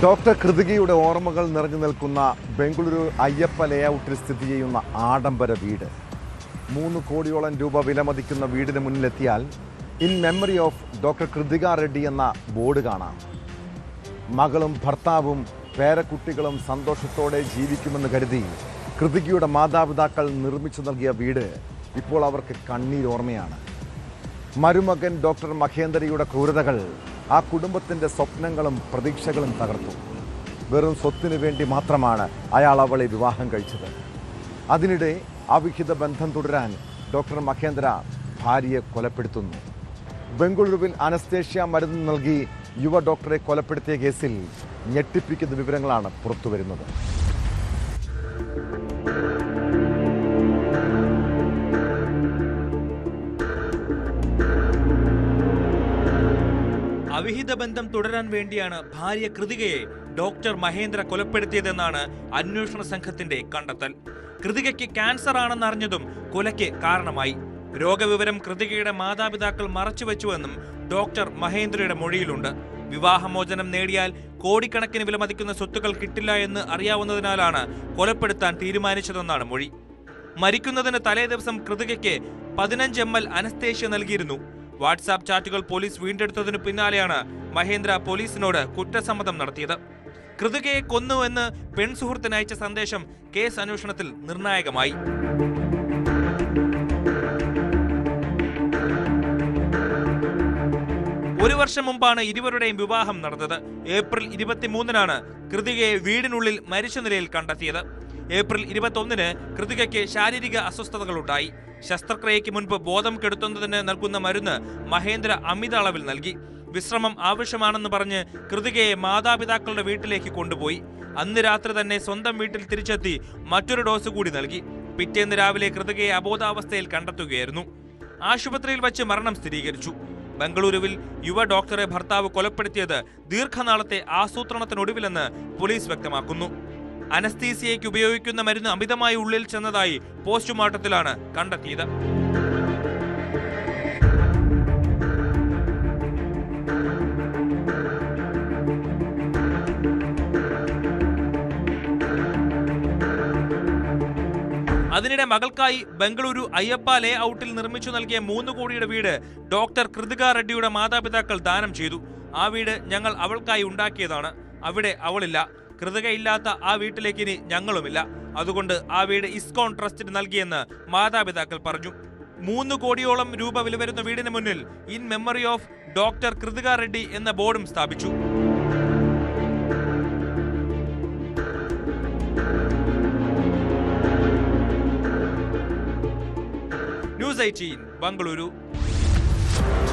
Doctor കൃതികയുടെ ഓർമ്മകൾ നിറഞ്ഞു നിൽക്കുന്ന ബംഗളൂരു അയ്യപ്പ ലേഔട്ടിൽ സ്ഥിതി ചെയ്യുന്ന ആഡംബര വീട്. 3 കോടിയോളം രൂപ വിലമതിക്കുന്ന വീടിന് മുന്നിലെത്തിയാൽ in memory of doctor Kritika Reddy എന്ന ബോർഡ് കാണാം. മകളും ഭർത്താവും പേരക്കുട്ടികളും സന്തോഷത്തോടെ ജീവിക്കുമെന്ന് കരുതി കൃതികയുടെ മാതാപിതാക്കൾ നിർമ്മിച്ചു നൽകിയ വീട് ഇപ്പോൾ അവർക്ക് കണ്ണീരോർമ്മയാണ്. മരുമകൻ ഡോക്ടർ മഹേന്ദ്രയുടെ ക്രൂരതകൾ ആ കുടുംബത്തിൻ്റെ സ്വപ്നങ്ങളും പ്രതീക്ഷകളും തകർത്തു. വെറും സ്വത്തിനു വേണ്ടി മാത്രമാണ് അയാൾ അവളെ വിവാഹം കഴിച്ചത്. അതിനിടെ അവിഹിത ബന്ധം തുടരാൻ ഡോക്ടർ മഹേന്ദ്ര ഭാര്യയെ കൊലപ്പെടുത്തുന്നു. ബംഗളൂരുവിൽ അനസ്തേഷ്യ മരുന്ന് നൽകി യുവ ഡോക്ടറെ കൊലപ്പെടുത്തിയ കേസിൽ ഞെട്ടിപ്പിക്കുന്ന വിവരങ്ങളാണ് പുറത്തുവരുന്നത്. അവിഹിത ബന്ധം തുടരാൻ വേണ്ടിയാണ് ഭാര്യ കൃതികയെ ഡോക്ടർ മഹേന്ദ്ര കൊലപ്പെടുത്തിയതെന്നാണ് അന്വേഷണ സംഘത്തിന്റെ കണ്ടെത്തൽ. കൃതികയ്ക്ക് ക്യാൻസർ ആണെന്നറിഞ്ഞതും കൊലയ്ക്ക് കാരണമായി. രോഗവിവരം കൃതികയുടെ മാതാപിതാക്കൾ മറച്ചുവെച്ചുവെന്നും ഡോക്ടർ മഹേന്ദ്രയുടെ മൊഴിയിലുണ്ട്. വിവാഹമോചനം നേടിയാൽ കോടിക്കണക്കിന് വിലമതിക്കുന്ന സ്വത്തുക്കൾ കിട്ടില്ല എന്ന് അറിയാവുന്നതിനാലാണ് കൊലപ്പെടുത്താൻ തീരുമാനിച്ചതെന്നാണ് മൊഴി. മരിക്കുന്നതിന് തലേ ദിവസം കൃതികയ്ക്ക് 15 ml അനസ്തേഷ്യ നൽകിയിരുന്നു. വാട്സാപ്പ് ചാറ്റുകൾ പോലീസ് വീണ്ടെടുത്തതിനു പിന്നാലെയാണ് മഹേന്ദ്ര പോലീസിനോട് കുറ്റസമ്മതം നടത്തിയത്. കൃതികയെ കൊന്നുവെന്ന് പെൺസുഹൃത്തിന് അയച്ച സന്ദേശം കേസ് അന്വേഷണത്തിൽ നിർണായകമായി. ഒരു വർഷം മുമ്പാണ് ഇരുവരുടെയും വിവാഹം നടന്നത്. ഏപ്രിൽ 23-നാണ് കൃതികയെ വീടിനുള്ളിൽ മരിച്ച നിലയിൽ കണ്ടെത്തിയത്. ഏപ്രിൽ 21-ന് കൃതികയ്ക്ക് ശാരീരിക അസ്വസ്ഥതകളുണ്ടായി. ശസ്ത്രക്രിയയ്ക്ക് മുൻപ് ബോധം കെടുത്തുന്നതിന് നൽകുന്ന മരുന്ന് മഹേന്ദ്ര അമിത അളവിൽ നൽകി. വിശ്രമം ആവശ്യമാണെന്ന് പറഞ്ഞ് കൃതികയെ മാതാപിതാക്കളുടെ വീട്ടിലേക്ക് കൊണ്ടുപോയി. അന്ന് രാത്രി തന്നെ സ്വന്തം വീട്ടിൽ തിരിച്ചെത്തി മറ്റൊരു ഡോസ് കൂടി നൽകി. പിറ്റേന്ന് രാവിലെ കൃതികയെ അബോധാവസ്ഥയിൽ കണ്ടെത്തുകയായിരുന്നു. ആശുപത്രിയിൽ വച്ച് മരണം സ്ഥിരീകരിച്ചു. ബംഗളൂരുവിൽ യുവ ഡോക്ടറെ ഭർത്താവ് കൊലപ്പെടുത്തിയത് ദീർഘനാളത്തെ ആസൂത്രണത്തിനൊടുവിലെന്ന് പോലീസ് വ്യക്തമാക്കുന്നു. അനസ്തീസിയയ്ക്ക് ഉപയോഗിക്കുന്ന മരുന്ന് അമിതമായി ഉള്ളിൽ ചെന്നതായി പോസ്റ്റ്മോർട്ടത്തിലാണ് കണ്ടെത്തിയത്. അതിനിടെ മകൾക്കായി ബംഗളൂരു അയ്യപ്പ ലേ ഔട്ടിൽ നിർമ്മിച്ചു നൽകിയ 3 കോടിയുടെ വീട് ഡോക്ടർ കൃതിക റെഡ്ഡിയുടെ മാതാപിതാക്കൾ ദാനം ചെയ്തു. ആ വീട് ഞങ്ങൾ അവൾക്കായി ഉണ്ടാക്കിയതാണ്. അവിടെ അവളില്ല. കൃതികയില്ലാത്ത ആ വീട്ടിലേക്ക് ഇനി ഞങ്ങളുമില്ല. അതുകൊണ്ട് ആ വീട് ഇസ്കോൺ ട്രസ്റ്റിന് നൽകിയെന്ന് മാതാപിതാക്കൾ പറഞ്ഞു. 3 കോടിയോളം രൂപ വില വരുന്ന വീടിന് മുന്നിൽ in memory of doctor Kritika Reddy എന്ന ബോർഡും സ്ഥാപിച്ചു. ന്യൂസ് 18 ബംഗളൂരു.